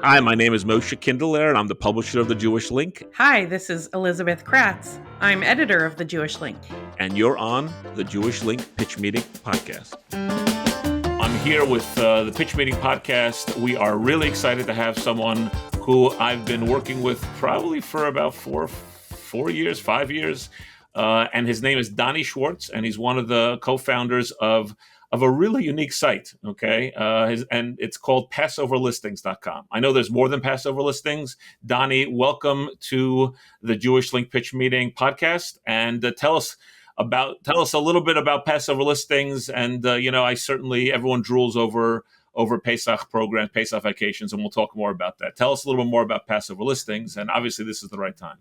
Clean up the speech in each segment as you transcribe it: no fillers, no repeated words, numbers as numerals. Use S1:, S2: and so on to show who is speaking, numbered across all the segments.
S1: Hi, my name is Moshe Kindler, and I'm the publisher of The Jewish Link,
S2: Hi, this is Elizabeth Kratz. I'm editor of The Jewish Link.
S1: and you're on the Jewish Link Pitch Meeting Podcast. I'm here with the Pitch Meeting Podcast. We are really excited to have someone who I've been working with probably for about 5 years. And his name is Doni Schwartz, and he's one of the co-founders of a really unique site, okay? And it's called PassoverListings.com. I know there's more than Passover Listings. Doni, welcome to the Jewish Link Pitch Meeting Podcast, and tell us a little bit about Passover Listings. And I certainly, everyone drools over Pesach programs, Pesach vacations, and we'll talk more about that. Tell us a little bit more about Passover Listings, and obviously this is the right time.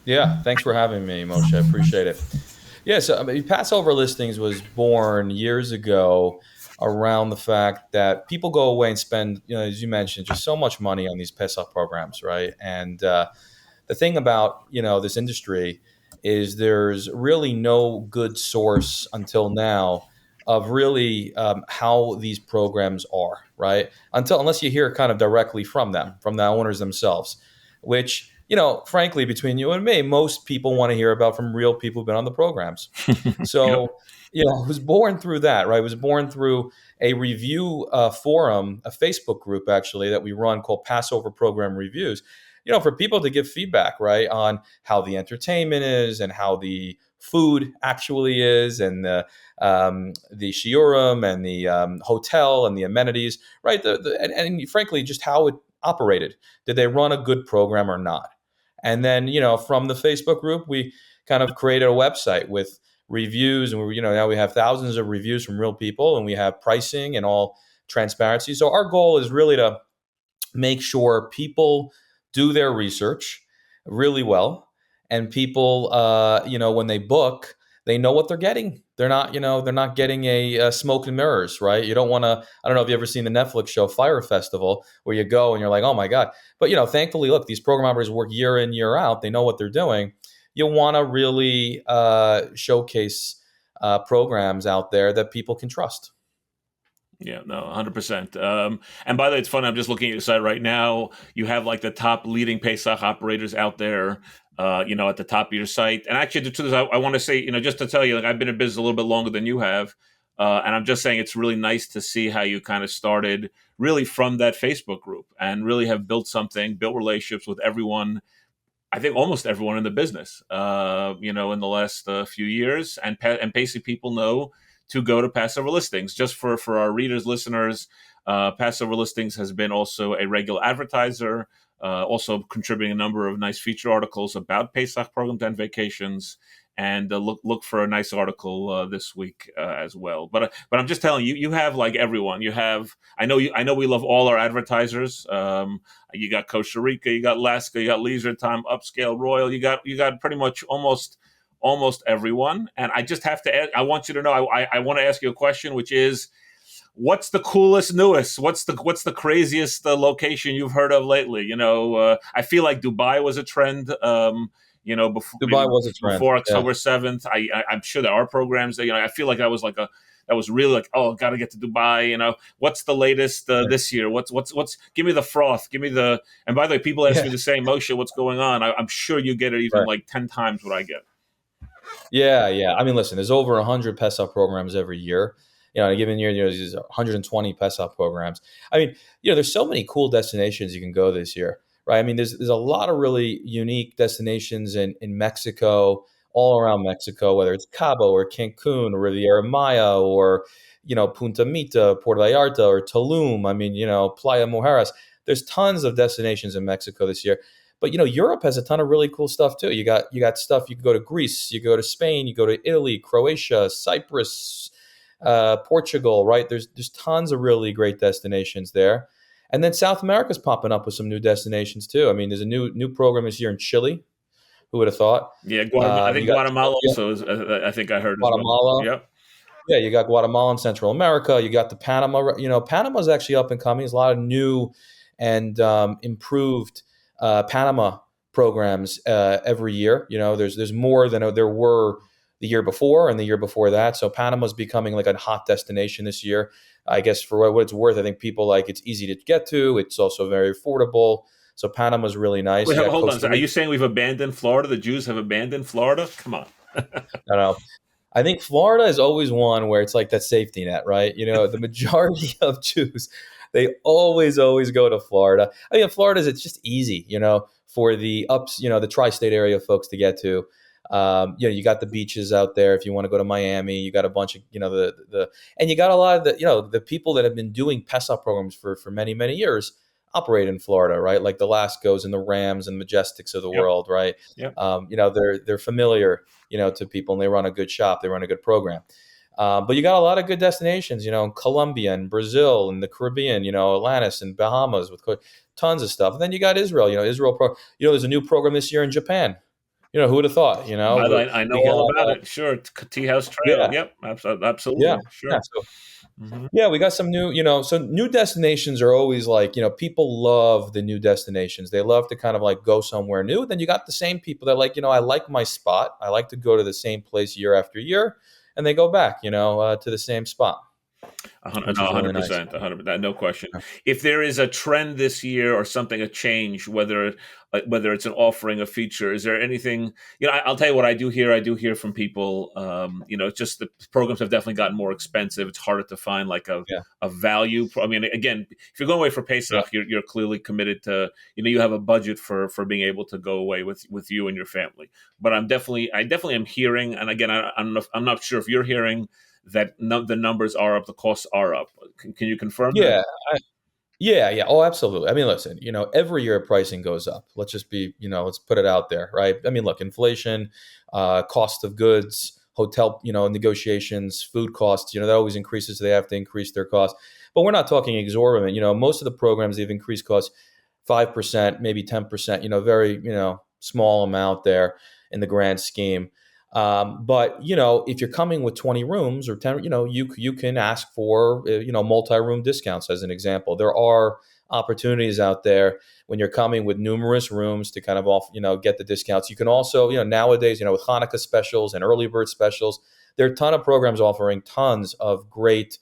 S3: Yeah, thanks for having me, Moshe. I appreciate it. Yeah, so Passover Listings was born years ago around the fact that people go away and spend, as you mentioned, just so much money on these Pesach programs, right? And the thing about, this industry is there's really no good source until now of really how these programs are, right? Unless you hear kind of directly from them, from the owners themselves, which frankly, between you and me, most people want to hear about from real people who've been on the programs. So, it was born through that, right? It was born through a review forum, a Facebook group actually that we run called Passover Program Reviews. For people to give feedback, right, on how the entertainment is and how the food actually is, and the shiurim and the hotel and the amenities, right? And frankly, just how it operated. Did they run a good program or not? And then, from the Facebook group, we kind of created a website with reviews, and now we have thousands of reviews from real people, and we have pricing and all transparency. So our goal is really to make sure people do their research really well, and people, when they book, they know what they're getting. They're not getting a smoke and mirrors, right? You don't want to. I don't know if you've ever seen the Netflix show Fire Festival, where you go and you're like, oh my god. But thankfully, look, these program operators work year in, year out. They know what they're doing. You want to really showcase programs out there that people can trust.
S1: Yeah, no, 100%. And by the way, it's funny. I'm just looking at your site right now. You have like the top leading Pesach operators out there, at the top of your site. And actually, to this, I want to say, just to tell you, like, I've been in business a little bit longer than you have. And I'm just saying it's really nice to see how you kind of started really from that Facebook group and really have built relationships with everyone. I think almost everyone in the business, in the last few years. And basically people know to go to Passover Listings. Just for our readers, listeners, Passover Listings has been also a regular advertiser, also contributing a number of nice feature articles about Pesach programs and vacations. And look for a nice article this week as well. But I'm just telling you, you have like everyone. You have I know we love all our advertisers. You got Costa Rica, you got Alaska, you got Leisure Time, Upscale, Royal. You got pretty much almost everyone. And I just have to add, I want you to know, I want to ask you a question, which is, what's the coolest, newest? What's the craziest location you've heard of lately? I feel like Dubai was a trend.
S3: Dubai was a trend
S1: before October 7th. I'm sure there are programs that, I feel like that was really like, oh, got to get to Dubai. What's the latest this year? What's give me the froth, and by the way, people ask me the same, Moshe, what's going on? I'm sure you get it even like 10 times what I get.
S3: Yeah. I mean, listen, there's over 100 Pesach programs every year. In a given year, there's 120 Pesach programs. I mean, there's so many cool destinations you can go this year, right? I mean, there's a lot of really unique destinations in Mexico, all around Mexico, whether it's Cabo or Cancun or Riviera Maya or, Punta Mita, Puerto Vallarta or Tulum. I mean, Playa Mujeres. There's tons of destinations in Mexico this year. But Europe has a ton of really cool stuff too. You got stuff. You can go to Greece, you go to Spain, you go to Italy, Croatia, Cyprus, Portugal. Right? There's tons of really great destinations there. And then South America's popping up with some new destinations too. I mean, there's a new program this year in Chile. Who would have thought?
S1: Yeah, Guatemala. I think Guatemala also is. I think I heard
S3: Guatemala.
S1: As well. Yep.
S3: Yeah, you got Guatemala in Central America. You got the Panama. Panama's actually up and coming. There's a lot of new and improved Panama programs every year. There's more than there were the year before and the year before that. So Panama's becoming like a hot destination this year. I guess for what it's worth, I think people like it's easy to get to. It's also very affordable. So Panama's really nice.
S1: Wait,
S3: You got
S1: hold on.
S3: Costa
S1: Are you
S3: Rica.
S1: saying we've abandoned Florida? The Jews have abandoned Florida? Come on.
S3: I don't know. I think Florida is always one where it's like that safety net, right? The majority of Jews, they always go to Florida. I mean, Florida's it's just easy, for the ups, the tri-state area folks to get to. You got the beaches out there. If you want to go to Miami, you got a bunch of, and you got a lot of the people that have been doing Pesach programs for many years operate in Florida, right? Like the Lascos and the Rams and Majestics of the
S1: Yep.
S3: world, right?
S1: Yep.
S3: They're familiar, to people, and they run a good shop. They run a good program. But you got a lot of good destinations, in Colombia and Brazil and the Caribbean, Atlantis and Bahamas with tons of stuff. And then you got Israel, there's a new program this year in Japan. Who would have thought,
S1: I know
S3: we
S1: all
S3: got,
S1: about it. Sure. Tea House Trail.
S3: yeah,
S1: Yep.
S3: yeah,
S1: Absolutely. Sure.
S3: yeah. So,
S1: Mhm.
S3: yeah, we got some new, so new destinations are always like, people love the new destinations. They love to kind of like go somewhere new. Then you got the same people that like, I like my spot. I like to go to the same place year after year, and they go back, to the same spot, which
S1: No,
S3: is really nice.
S1: 100%, 100%, no question. If there is a trend this year or something, a change, whether it's an offering, a feature, is there anything? I'll tell you what I do hear. I do hear from people. It's just the programs have definitely gotten more expensive. It's harder to find like
S3: Yeah.
S1: a value. I mean, again, if you're going away for Pesach, you're clearly committed to. You have a budget for being able to go away with you and your family. But I definitely am hearing, and again, I'm not sure if you're hearing that the numbers are up, the costs are up. Can you confirm that?
S3: Yeah. Yeah. Oh, absolutely. I mean, listen, every year pricing goes up. Let's just be, let's put it out there, right? I mean, look, inflation, cost of goods, hotel, negotiations, food costs, that always increases. So they have to increase their costs. But we're not talking exorbitant. Most of the programs, they've increased costs 5%, maybe 10%, very, small amount there in the grand scheme. But if you're coming with 20 rooms or 10, you can ask for multi-room discounts as an example. There are opportunities out there when you're coming with numerous rooms to kind of get the discounts. You can also nowadays with Hanukkah specials and early bird specials, there are a ton of programs offering tons of great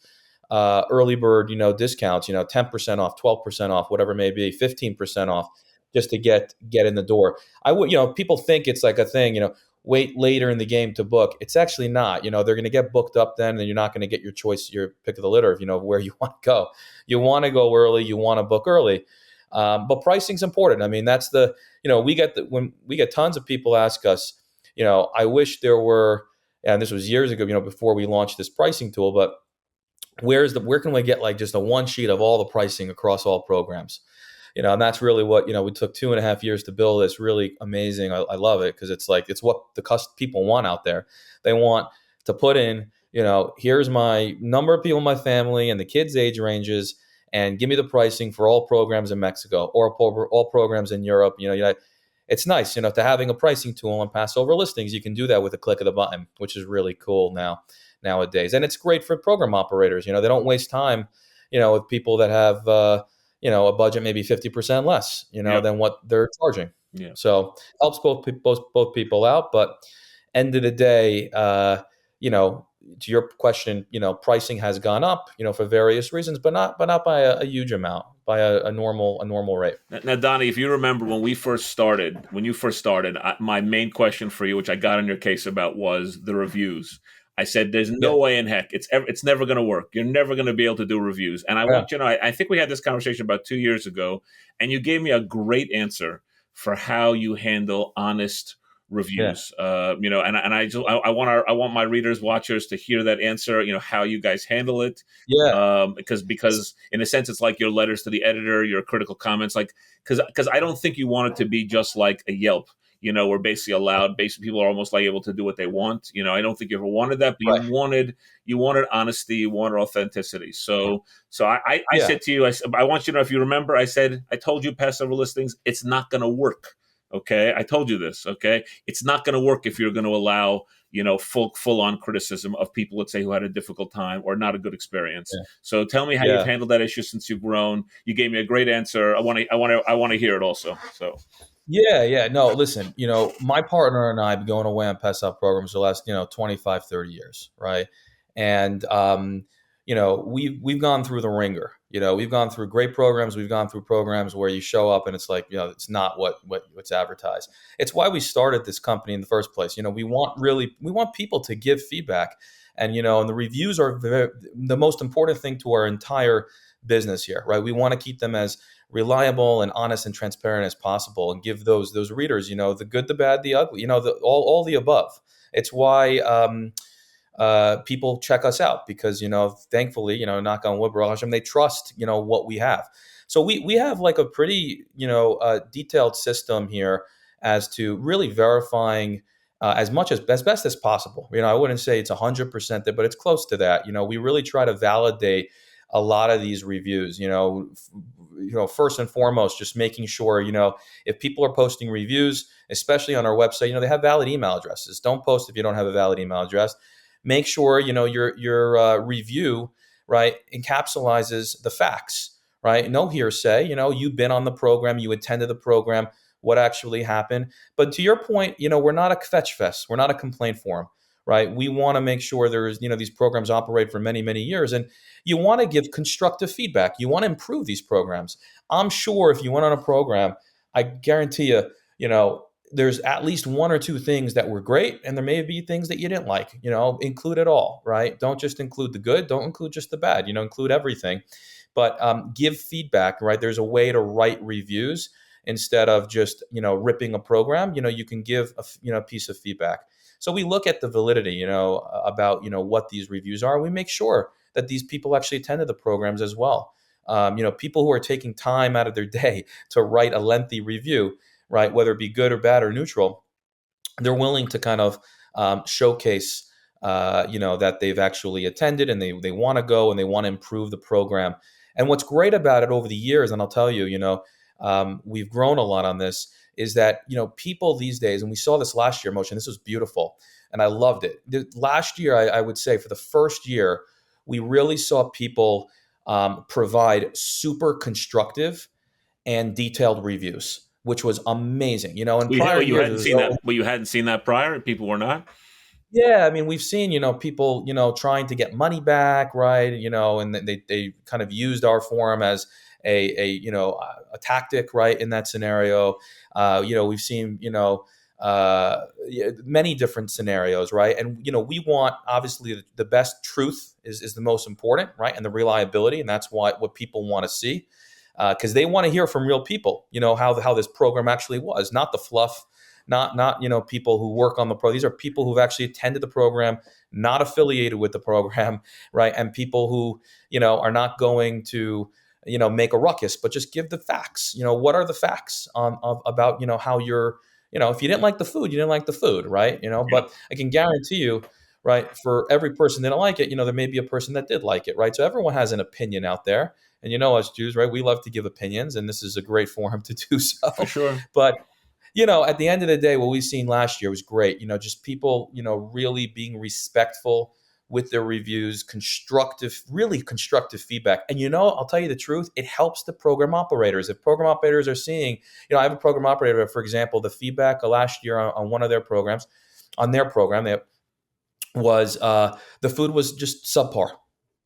S3: early bird discounts. 10% off, 12% off, whatever it may be, 15% off, just to get in the door. I would people think it's like a thing wait later in the game to book. It's actually not. They're going to get booked up then, and you're not going to get your choice, your pick of the litter of where you want to go. You want to go early. You want to book early. But pricing's important. I mean, that's the when we get tons of people ask us, I wish there were, and this was years ago, before we launched this pricing tool, but where can we get like just a one sheet of all the pricing across all programs? And that's really what, we took 2.5 years to build. It's really amazing. I love it because it's what the people want out there. They want to put in, here's my number of people in my family and the kids' age ranges, and give me the pricing for all programs in Mexico or all programs in Europe. It's nice, to having a pricing tool on Passover Listings. You can do that with a click of the button, which is really cool nowadays. And it's great for program operators. They don't waste time, with people that have, a budget maybe 50% less, than what they're charging.
S1: Yeah.
S3: So helps both people out. But end of the day, to your question, pricing has gone up, for various reasons, but not by a huge amount, by a normal rate.
S1: Now, Donnie, if you remember when you first started, my main question for you, which I got on your case about, was the reviews. I said, "There's no way in heck it's never going to work. You're never going to be able to do reviews." And I want you to know, I think we had this conversation about 2 years ago, and you gave me a great answer for how you handle honest reviews. And I want my readers, watchers to hear that answer. How you guys handle it. Because in a sense, it's like your letters to the editor, your critical comments, because I don't think you want it to be just like a Yelp. Where basically people are almost like able to do what they want. I don't think you ever wanted that, but you wanted honesty, you wanted authenticity. So I said to you, I want you to know, if you remember, I told you Passover Listings, it's not going to work. Okay. I told you this. Okay. It's not going to work if you're going to allow, full on criticism of people, let's say, who had a difficult time or not a good experience. Yeah. So tell me how you've handled that issue since you've grown. You gave me a great answer. I want to hear it also. So.
S3: Yeah. No, listen, my partner and I have been going away on Pesach programs for the last, 25, 30 years, right? And, we've gone through the ringer. We've gone through great programs. We've gone through programs where you show up and it's like, it's not what's advertised. It's why we started this company in the first place. We want people to give feedback. And the reviews are the most important thing to our entire business here, right? We want to keep them as reliable and honest and transparent as possible, and give those readers, the good, the bad, the ugly, all the above. It's why people check us out, because thankfully, knock on wood, Baruch Hashem, they trust what we have. So we have like a pretty detailed system here as to really verifying as best as possible. I wouldn't say it's 100% there, but it's close to that. We really try to validate a lot of these reviews. First and foremost, just making sure if people are posting reviews, especially on our website, they have valid email addresses. Don't post if you don't have a valid email address. Make sure your review, right, encapsulates the facts, right? No hearsay. You've been on the program, you attended the program, what actually happened. But to your point, we're not a fetch fest. We're not a complaint forum, right? We want to make sure there's, these programs operate for many, many years. And you want to give constructive feedback. You want to improve these programs. I'm sure if you went on a program, I guarantee there's at least one or two things that were great, and there may be things that you didn't like. Include it all, right? Don't just include the good. Don't include just the bad. Include everything. But give feedback, right? There's a way to write reviews instead of just ripping a program. You can give a piece of feedback. So we look at the validity, about what these reviews are. We make sure that these people actually attended the programs as well. People who are taking time out of their day to write a lengthy review, right, whether it be good or bad or neutral, they're willing to kind of showcase, that they've actually attended, and they want to go and they want to improve the program. And what's great about it over the years, and I'll tell you, we've grown a lot on this, is that people these days, and we saw this last year, Moshe, and this was beautiful, and I loved it. Last year, I would say for the first year, we really saw people provide super constructive and detailed reviews, which was amazing. In prior
S1: You
S3: years,
S1: hadn't seen that. Well, you hadn't seen that prior. People were not.
S3: yeah, I mean, we've seen, people, trying to get money back, right? And they kind of used our forum as a tactic, right? In that scenario, we've seen, many different scenarios, right? And, we want, obviously, the best truth is the most important, right? And the reliability. And that's what people want to see, because they want to hear from real people, how this program actually was, not the fluff. Not people who work on the pro. These are people who've actually attended the program, not affiliated with the program, right? And people who are not going to make a ruckus, but just give the facts. What are the facts about how you're if you didn't like the food, you didn't like the food, right? But I can guarantee you, right, for every person that didn't like it, there may be a person that did like it, right? So everyone has an opinion out there, and us Jews, right? We love to give opinions, and this is a great forum to do so.
S1: For sure.
S3: But at the end of the day, what we've seen last year was great. Just people, really being respectful with their reviews, really constructive feedback. And, I'll tell you the truth, it helps the program operators. If program operators are seeing, I have a program operator, for example, the feedback last year on one of their programs, on their program, was the food was just subpar.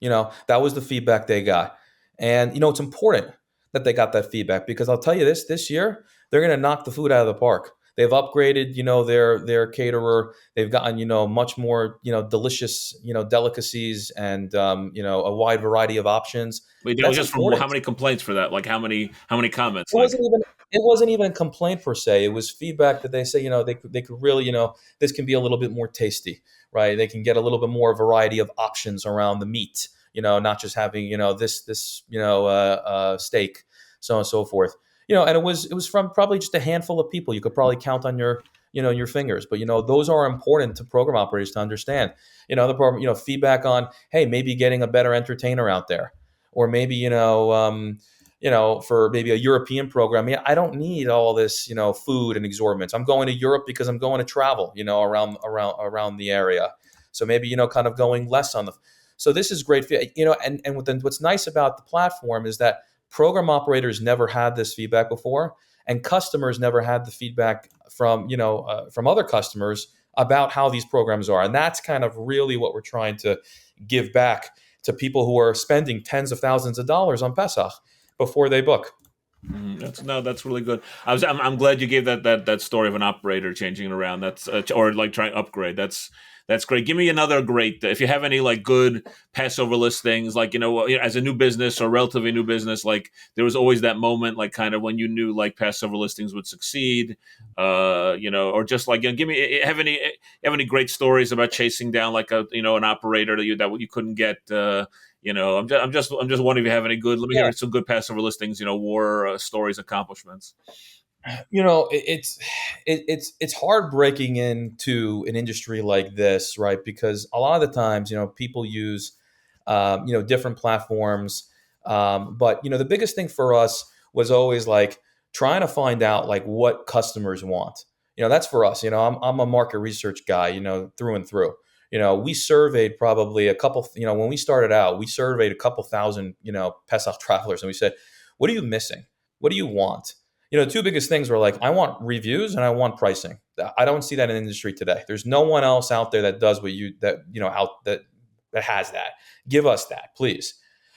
S3: That was the feedback they got. And, it's important that they got that feedback, because I'll tell you this year, they're going to knock the food out of the park. They've upgraded, their caterer. They've gotten, much more, delicious, delicacies, and, a wide variety of options.
S1: Wait, that was just from how many complaints for that? Like how many comments?
S3: It wasn't even a complaint per se. It was feedback that they say, they could really, this can be a little bit more tasty, right? They can get a little bit more variety of options around the meat, not just having, this steak, so on and so forth. And it was from probably just a handful of people. You could probably count on your fingers. But those are important to program operators to understand. The program, feedback on, hey, maybe getting a better entertainer out there, or maybe for maybe a European program. I don't need all this food and exorbitance. I'm going to Europe because I'm going to travel around the area. So maybe kind of going less on the. So this is great. And what's nice about the platform is that program operators never had this feedback before, and customers never had the feedback from from other customers about how these programs are. And that's kind of really what we're trying to give back to people who are spending tens of thousands of dollars on Pesach before they book.
S1: That's really good. I'm glad you gave that story of an operator changing it around. That's or like trying to upgrade. That's great. Give me another great. If you have any like good Passover listings, like as a new business or relatively new business, like there was always that moment, like kind of when you knew like Passover listings would succeed, or just like give me have any great stories about chasing down like an operator that you couldn't get. I'm just wondering if you have any good. Let me hear some good Passover listings. War stories, accomplishments.
S3: It's hard breaking into an industry like this, right? Because a lot of the times, people use different platforms, but the biggest thing for us was always like trying to find out like what customers want. That's for us. I'm a market research guy, through and through. We surveyed probably a couple. When we started out, we surveyed a couple thousand Pesach travelers, and we said, "What are you missing? What do you want?" The two biggest things were like, I want reviews and I want pricing. I don't see that in the industry today. There's no one else out there that does that has that. Give us that, please.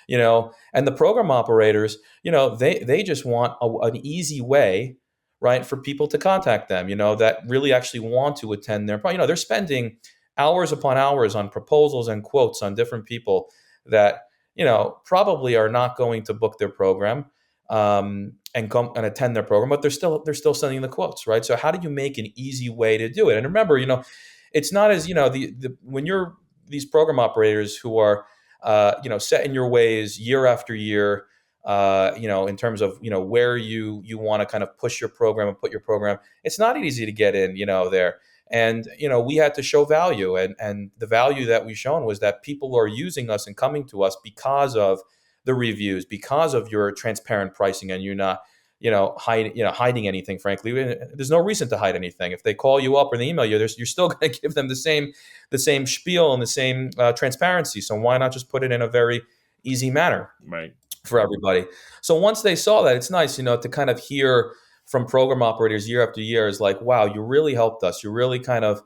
S3: And the program operators, they just want an easy way, right, for people to contact them, that really actually want to attend their, they're spending hours upon hours on proposals and quotes on different people that, probably are not going to book their program. And come and attend their program, but they're still sending the quotes, right? So how do you make an easy way to do it? And remember, it's not as when you're these program operators who are set in your ways year after year, in terms of where you want to kind of push your program and put your program. It's not easy to get in, there. And we had to show value, and the value that we've shown was that people are using us and coming to us because of the reviews, because of your transparent pricing, and you're not hiding anything. Frankly, there's no reason to hide anything. If they call you up or they email you, you're still going to give them the same spiel and the same transparency. So why not just put it in a very easy manner,
S1: right, for
S3: everybody? So once they saw that, it's nice to kind of hear from program operators year after year is like, wow, you really helped us. You really kind of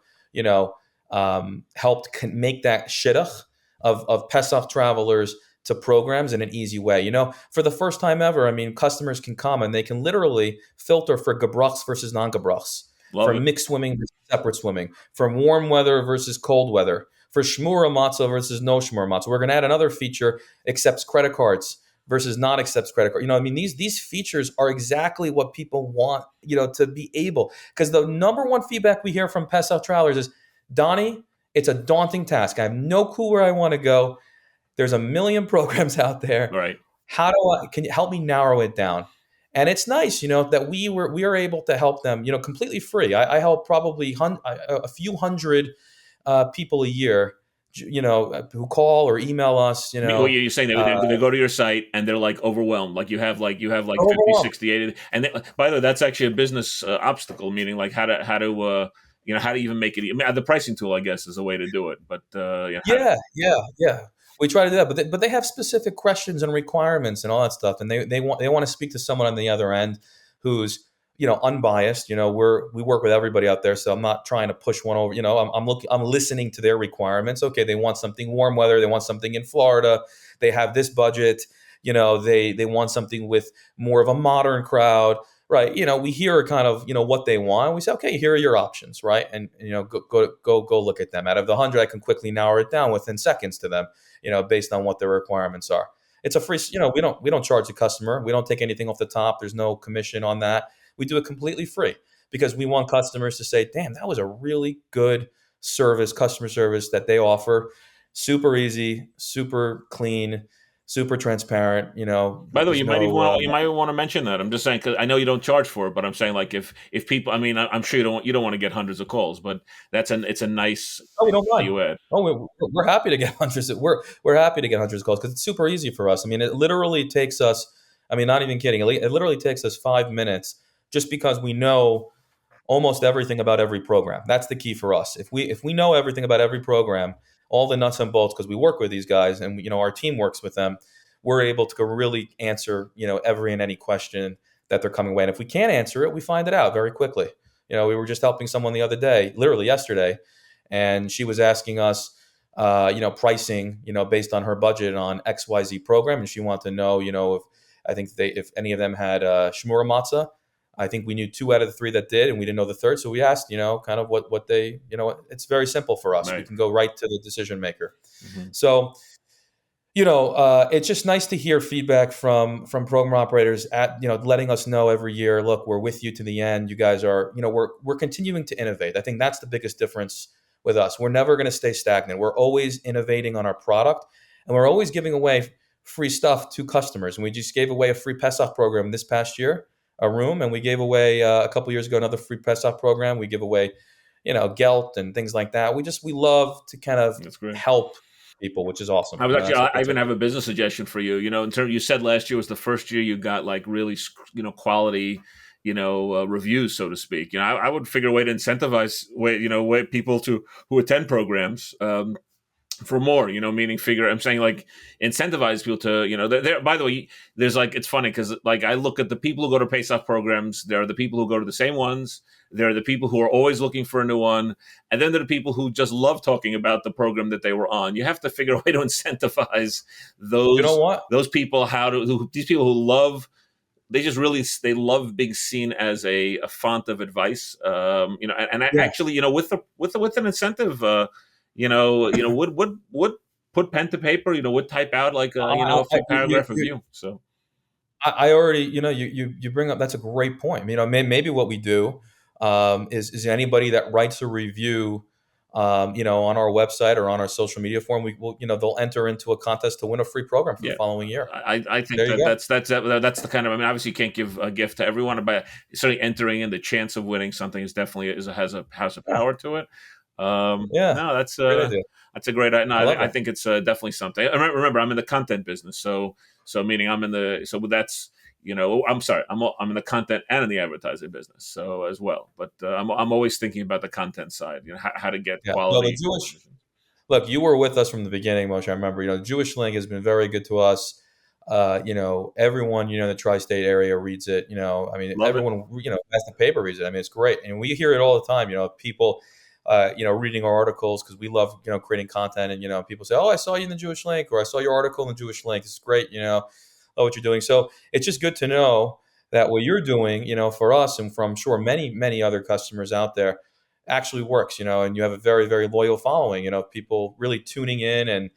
S3: helped make that shidduch of Pesach travelers to programs in an easy way. For the first time ever, customers can come and they can literally filter for gebrachs versus non-gebrachs, for mixed swimming versus separate swimming, from warm weather versus cold weather, for shmura matzah versus no shmura matzah. We're going to add another feature, accepts credit cards versus not accepts credit card. These features are exactly what people want, to be able, because the number one feedback we hear from Pesach travelers is, Doni, it's a daunting task. I have no clue where I want to go. There's a million programs out there.
S1: Right.
S3: Can you help me narrow it down? And it's nice, that we are able to help them, completely free. I help probably a few hundred people a year, who call or email us.
S1: You're saying that they go to your site and they're like overwhelmed, like you have like 50, 60, 80, and by the way, that's actually a business obstacle, meaning like how to even make it. The pricing tool, I guess, is a way to do it, but
S3: yeah. We try to do that, but they have specific questions and requirements and all that stuff, and they want to speak to someone on the other end who's unbiased. We work with everybody out there, so I'm not trying to push one over. I'm listening to their requirements. Okay, they want something warm weather, they want something in Florida, they have this budget. They want something with more of a modern crowd. Right, we hear kind of what they want. We say, okay, here are your options, right? And go look at them. Out of the 100, I can quickly narrow it down within seconds to them, based on what their requirements are. It's a free, we don't charge the customer. We don't take anything off the top. There's no commission on that. We do it completely free because we want customers to say, damn, that was a really good customer service that they offer. Super easy, super clean, super transparent.
S1: By the way, you might want to mention that. I'm just saying, because I know you don't charge for it, but I'm saying like if people, I'm sure you don't want to get hundreds of calls, but it's a nice
S3: we don't
S1: value add.
S3: We're happy to get hundreds. We're happy to get hundreds of calls because it's super easy for us. It literally takes us. Not even kidding. It literally takes us 5 minutes just because we know almost everything about every program. That's the key for us. If we know everything about every program, all the nuts and bolts, because we work with these guys and our team works with them, we're able to really answer, every and any question that they're coming away. And if we can't answer it, we find it out very quickly. We were just helping someone the other day, literally yesterday, and she was asking us, pricing, based on her budget on XYZ program. And she wanted to know, if any of them had shmura matzah. I think we knew 2 out of the 3 that did, and we didn't know the third. So we asked, kind of what they, it's very simple for us.
S1: Right.
S3: We can go right to the decision maker.
S1: Mm-hmm.
S3: So, it's just nice to hear feedback from program operators letting us know every year, look, we're with you to the end. You guys are, we're continuing to innovate. I think that's the biggest difference with us. We're never going to stay stagnant. We're always innovating on our product, and we're always giving away free stuff to customers. And we just gave away a free Pesach program this past year, a room, and we gave away a couple years ago another free Pesach program. We give away, gelt and things like that. We love to kind of help people, which is awesome.
S1: I was actually, I even have a business suggestion for you. In terms, you said last year was the first year you got like really, quality, reviews, so to speak. I would figure a way to incentivize way people who attend programs for more. Meaning I'm saying like incentivize people to there. By the way, there's like, it's funny because like I look at the people who go to Pesach programs. There are the people who go to the same ones. There are the people who are always looking for a new one. And then there are the people who just love talking about the program that they were on. You have to figure a way to incentivize those people, these people who love, they love being seen as a font of advice. Actually, with an incentive, would put pen to paper, would type out like, a few paragraph review. So
S3: I already, you bring up, that's a great point. Maybe what we do is anybody that writes a review, on our website or on our social media forum, they'll enter into a contest to win a free program for the following year.
S1: I think that's the kind of, obviously you can't give a gift to everyone, but certainly entering in the chance of winning something is definitely has a power to it. No, that's a great idea. No, I think it's definitely something. Remember, I'm in the content business, so meaning I'm in that's. I'm sorry, I'm in the content and in the advertising business, so as well. But I'm always thinking about the content side, how to get quality.
S3: Look, you were with us from the beginning, Moshe. I remember, the Jewish Link has been very good to us. Everyone, in the tri-state area reads it. Everyone, as the paper reads it. It's great, and we hear it all the time. People, reading our articles because we love, creating content, and people say, "Oh, I saw you in the Jewish Link," or "I saw your article in the Jewish Link. It's great." Love what you're doing. So it's just good to know that what you're doing, for us and from sure many, many other customers out there actually works, and you have a very, very loyal following, people really tuning in and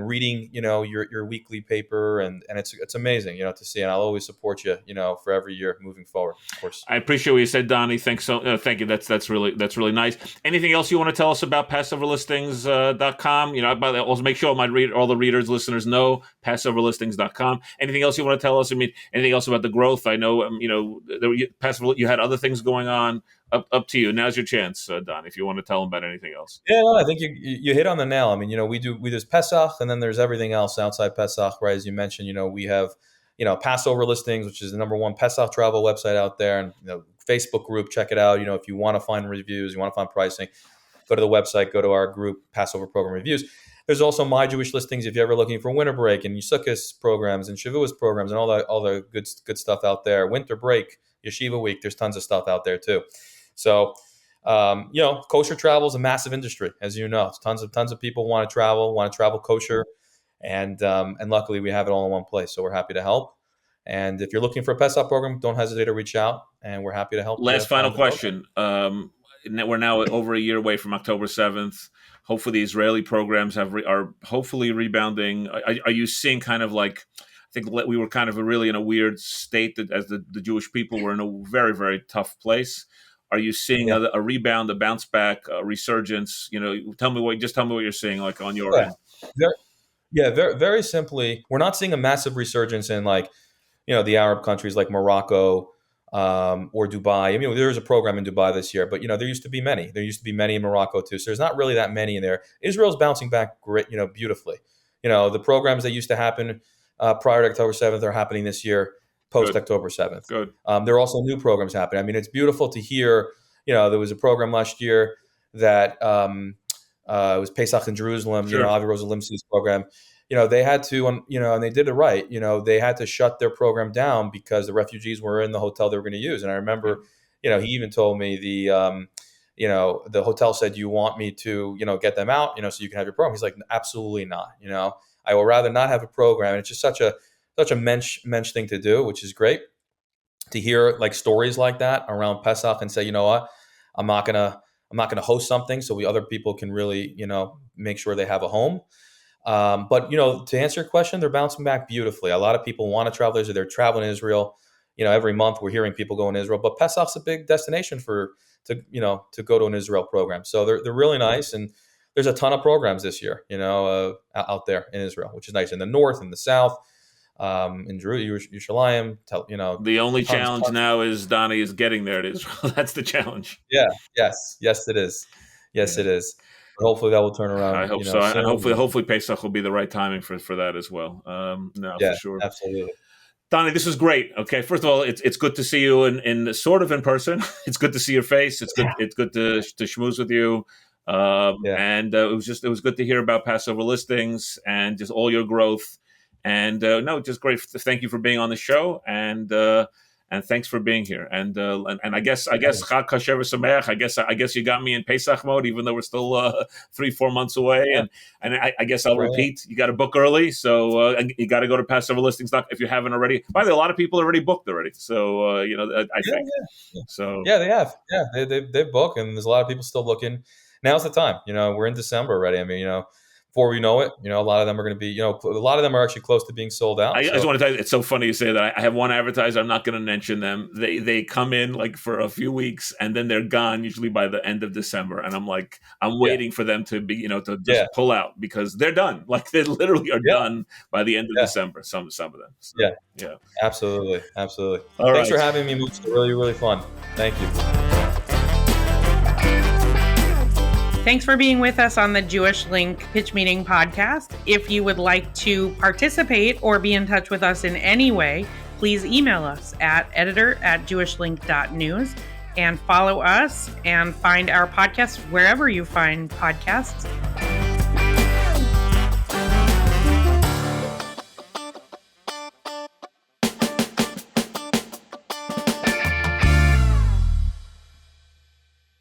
S3: reading, your weekly paper. And it's amazing, to see. And I'll always support you, for every year moving forward, of course.
S1: I appreciate what you said, Donnie. Thanks. Thank you. That's really nice. Anything else you want to tell us about PassoverListings.com? Also make sure all the readers, listeners know PassoverListings.com. Anything else you want to tell us? Anything else about the growth? I know, you had other things going on. Up to you. Now's your chance, Don, if you want to tell them about anything else.
S3: Yeah, I think you hit on the nail. We do Pesach, and then there's everything else outside Pesach, right? As you mentioned, we have, Passover Listings, which is the number one Pesach travel website out there, and Facebook group. Check it out. If you want to find reviews, you want to find pricing, go to the website, go to our group, Passover Program Reviews. There's also My Jewish Listings if you're ever looking for winter break and Sukkot programs and Shavuos programs and all the good stuff out there. Winter break, Yeshiva week. There's tons of stuff out there too. So, kosher travel is a massive industry, as you know. Tons of people want to travel kosher, and luckily we have it all in one place. So we're happy to help. And if you're looking for a Pesach program, don't hesitate to reach out, and we're happy to help.
S1: Last final question. We're now over a year away from October 7th. Hopefully, the Israeli programs are hopefully rebounding. Are you seeing kind of like? I think we were kind of really in a weird state that as the Jewish people were in a very, very tough place. Are you seeing a rebound, a bounce back, a resurgence? Tell me what you're seeing, like on your end.
S3: Very, very simply, we're not seeing a massive resurgence in the Arab countries like Morocco or Dubai. There's a program in Dubai this year, but there used to be many. There used to be many in Morocco too. So there's not really that many in there. Israel's bouncing back great, beautifully. The programs that used to happen prior to October 7th are happening this year. Post October 7th.
S1: Good.
S3: There are also new programs happening. It's beautiful to hear. There was a program last year that it was Pesach in Jerusalem.
S1: Sure.
S3: Avi Rosalimski's program. they had to, and they did it right. They had to shut their program down because the refugees were in the hotel they were going to use. And I remember, he even told me the hotel said, "You want me to, get them out, so you can have your program?" He's like, "Absolutely not. I will rather not have a program." And it's just such a mensch thing to do, which is great to hear, like, stories like that around Pesach and say, you know what, I'm not gonna host something so other people can really, make sure they have a home. But to answer your question, they're bouncing back beautifully. A lot of people want to travel. They're traveling to Israel. Every month we're hearing people go in Israel, but Pesach's a big destination to go to an Israel program. So they're really nice, and there's a ton of programs this year, out there in Israel, which is nice, in the north and the south, in Yerushalayim.
S1: The only
S3: tons.
S1: challenge now is Doni is getting there to Israel. That's the challenge.
S3: Yeah. Yes, it is. Yes, it is. But hopefully that will turn around.
S1: I hope so, and hopefully Pesach will be the right timing for that as well. For sure.
S3: Absolutely.
S1: Doni, this is great. Okay, first of all, it's good to see you in sort of in person. It's good to see your face. It's good. Yeah. It's good to schmooze with you. And it was good to hear about Passover Listings and just all your growth. And just great. Thank you for being on the show, and thanks for being here. And I guess Chag Kasher Sameach. I guess you got me in Pesach mode, even though we're still 3-4 months away. Yeah. And I guess I'll repeat. You got to book early, so you got to go to Passover Listings if you haven't already. By the way, a lot of people already booked already. So I think.
S3: Yeah.
S1: So
S3: they have. Yeah, they've booked, and there's a lot of people still looking. Now's the time. We're in December already. I mean, before we know it, a lot of them are going to be, a lot of them are actually close to being sold out.
S1: I just want to tell you, it's so funny you say that. I have one advertiser. I'm not going to mention them. They come in like for a few weeks and then they're gone usually by the end of December. And I'm like, I'm waiting for them to be, to just pull out because they're done. Like they literally are done by the end of December. Some of them. So, yeah.
S3: Absolutely.
S1: All
S3: Thanks for having me, Moshe. Really, really fun. Thank you.
S2: Thanks for being with us on the Jewish Link Pitch Meeting podcast. If you would like to participate or be in touch with us in any way, please email us at editor@jewishlink.news and follow us and find our podcast wherever you find podcasts.